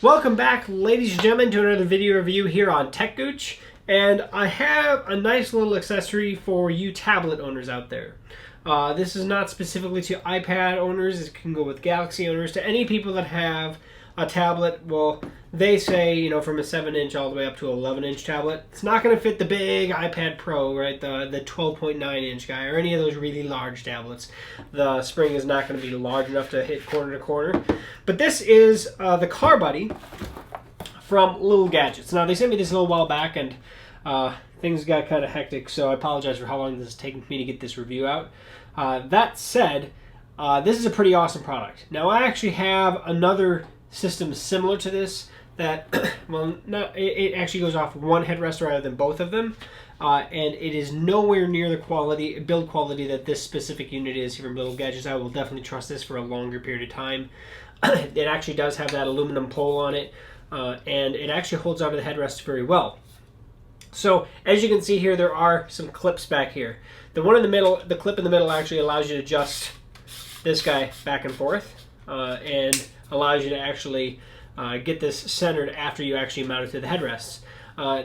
Welcome back, ladies and gentlemen, to another video review here on techgooch, and I have a nice little accessory for you tablet owners out there. This is not specifically to iPad owners. It can go with Galaxy owners, to any people that have a tablet. Well, they say, you know, from a 7-inch all the way up to an 11-inch tablet. It's not going to fit the big iPad Pro, right? The 12.9-inch guy, or any of those really large tablets. The spring is not going to be large enough to hit corner to corner. But this is the CarBuddy from LilGadgets. Now, they sent me this a little while back, and things got kind of hectic, so I apologize for how long this is taking me to get this review out. That said, this is a pretty awesome product. Now, I actually have another system similar to this that, well, it actually goes off one headrest rather than both of them, and it is nowhere near the build quality that this specific unit is here from LilGadgets. I will definitely trust this for a longer period of time. It actually does have that aluminum pole on it, and it actually holds onto the headrest very well. So, as you can see here, there are some clips back here. The one in the middle, the clip in the middle, actually allows you to adjust this guy back and forth, and allows you to actually get this centered after you actually mount it to the headrests.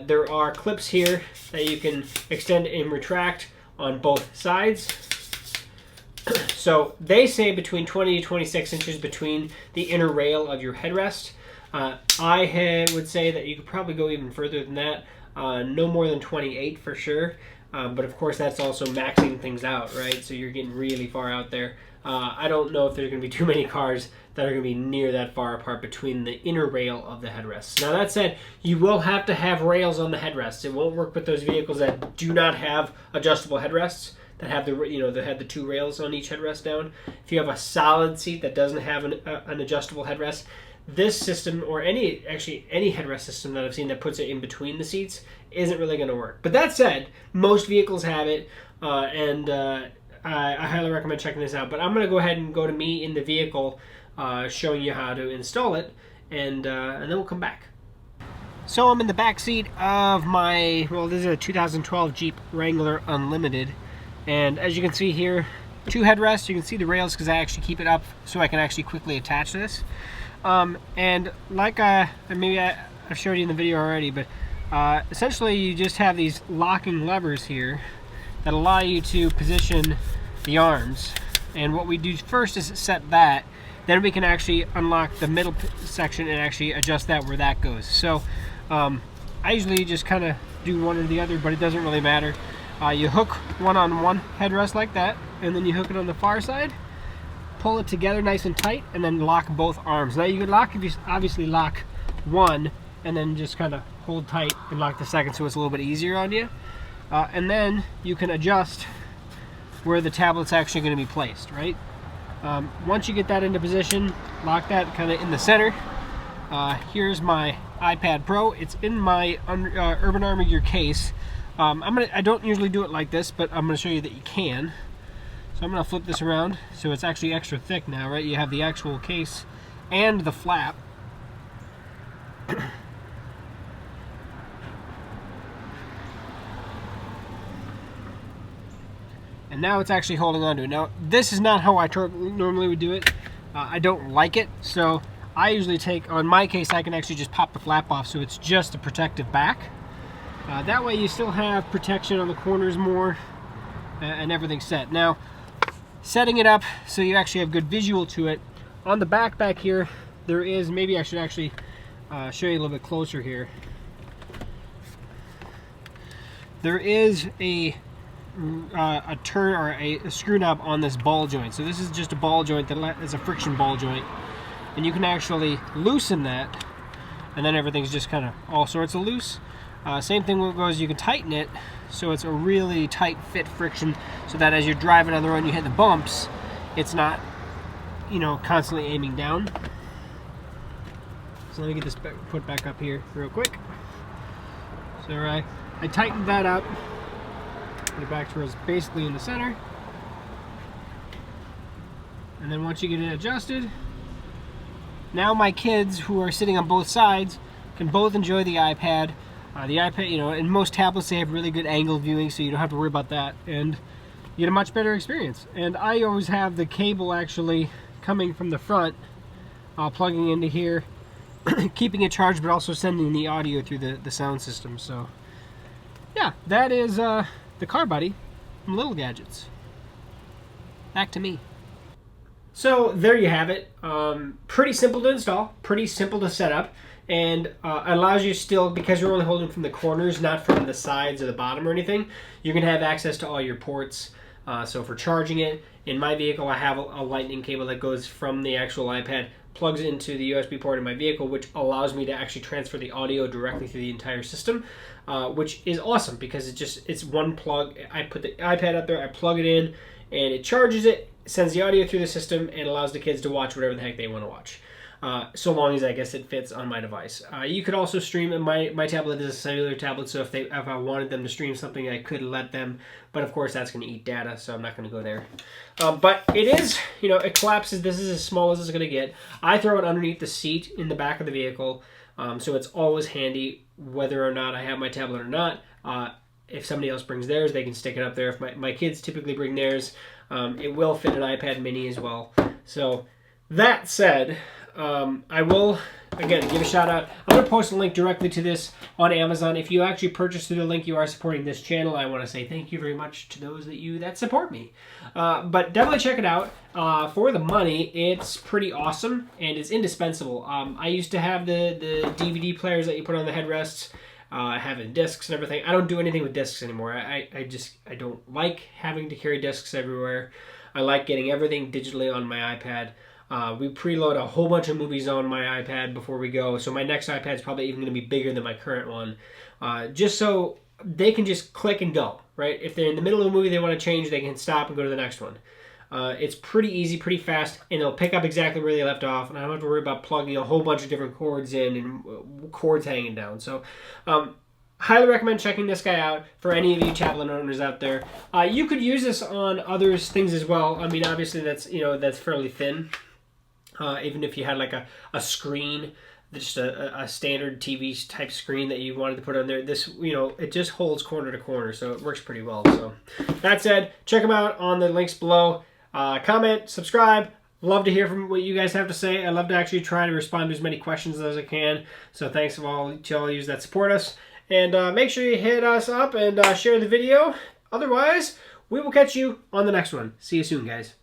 There are clips here that you can extend and retract on both sides. So they say between 20 to 26 inches between the inner rail of your headrest. I would say that you could probably go even further than that. No more than 28 for sure. But of course that's also maxing things out, right? So you're getting really far out there. I don't know if there's going to be too many cars that are going to be near that far apart between the inner rail of the headrests. Now that said, you will have to have rails on the headrests. It won't work with those vehicles that do not have adjustable headrests, that have that have the two rails on each headrest down. If you have a solid seat that doesn't have an adjustable headrest, this system, or any headrest system that I've seen that puts it in between the seats, isn't really going to work. But that said, most vehicles have it, and I highly recommend checking this out. But I'm going to go ahead and go to me in the vehicle, showing you how to install it, and then we'll come back. So I'm in the back seat of my, well, this is a 2012 Jeep Wrangler Unlimited, and as you can see here, two headrests. You can see the rails because I actually keep it up so I can actually quickly attach this. And like maybe I've showed you in the video already, but essentially you just have these locking levers here that allow you to position the arms. And what we do first is set that, then we can actually unlock the middle section and actually adjust that where that goes. So I usually just kind of do one or the other, but it doesn't really matter. You hook one on one headrest like that, and then you hook it on the far side, pull it together nice and tight, and then lock both arms. Now you can lock, if you obviously lock one and then just kind of hold tight and lock the second, so it's a little bit easier on you. And then you can adjust where the tablet's actually going to be placed, right? Once you get that into position, lock that kind of in the center. Here's my iPad Pro. It's in my Urban Army Gear case. I don't usually do it like this, but I'm going to show you that you can. So I'm going to flip this around so it's actually extra thick now, right? You have the actual case and the flap. And now it's actually holding on to it. Now, this is not how I normally would do it. I don't like it, so I usually on my case, I can actually just pop the flap off so it's just a protective back. That way you still have protection on the corners more, and everything's set. Now, setting it up so you actually have good visual to it, on the back here, there is, maybe I should actually show you a little bit closer here. There is a turn or a screw knob on this ball joint. So this is just a ball joint that is a friction ball joint, and you can actually loosen that, and then everything's just kind of all sorts of loose. Same thing goes, you can tighten it so it's a really tight fit friction, so that as you're driving on the road and you hit the bumps, it's not, you know, constantly aiming down. So let me get this put back up here real quick. So I tightened that up, put it back to where it's basically in the center, and then once you get it adjusted, now my kids who are sitting on both sides can both enjoy the iPad. The iPad, you know, in most tablets they have really good angle viewing, so you don't have to worry about that, and you get a much better experience. And I always have the cable actually coming from the front, plugging into here, keeping it charged, but also sending the audio through the sound system. So yeah, that is the CarBuddy from LilGadgets. Back to me. So there you have it. Pretty simple to install, pretty simple to set up, and allows you still, because you're only holding from the corners, not from the sides or the bottom or anything, you're going to have access to all your ports. So for charging it, in my vehicle I have a lightning cable that goes from the actual iPad, plugs into the USB port in my vehicle, which allows me to actually transfer the audio directly through the entire system, which is awesome because it's one plug. I put the iPad up there, I plug it in, and it charges it, sends the audio through the system, and allows the kids to watch whatever the heck they want to watch. So long as I guess it fits on my device. You could also stream. My tablet is a cellular tablet, so if I wanted them to stream something, I could let them. But of course, that's going to eat data, so I'm not going to go there. But it is, it collapses. This is as small as it's going to get. I throw it underneath the seat in the back of the vehicle, so it's always handy whether or not I have my tablet or not. If somebody else brings theirs, they can stick it up there. If my kids typically bring theirs, it will fit an iPad mini as well. So that said, I will, again, give a shout out. I'm going to post a link directly to this on Amazon. If you actually purchase through the link, you are supporting this channel. I want to say thank you very much to those that support me. But definitely check it out. For the money, it's pretty awesome and it's indispensable. I used to have the DVD players that you put on the headrests. Having discs and everything. I don't do anything with discs anymore. I don't like having to carry discs everywhere. I like getting everything digitally on my iPad. We preload a whole bunch of movies on my iPad before we go, so my next iPad is probably even going to be bigger than my current one, just so they can just click and go, right? If they're in the middle of a movie they want to change, they can stop and go to the next one. It's pretty easy, pretty fast, and it'll pick up exactly where they left off, and I don't have to worry about plugging a whole bunch of different cords in and cords hanging down. So highly recommend checking this guy out for any of you tablet owners out there. You could use this on other things as well. I mean, obviously that's fairly thin. Even if you had like a screen, just a standard TV type screen that you wanted to put on there, this, it just holds corner to corner, so it works pretty well. So that said, check them out on the links below. Comment, subscribe. Love to hear from what you guys have to say. I love to actually try to respond to as many questions as I can. So thanks to all you that support us. And make sure you hit us up and share the video. Otherwise, we will catch you on the next one. See you soon, guys.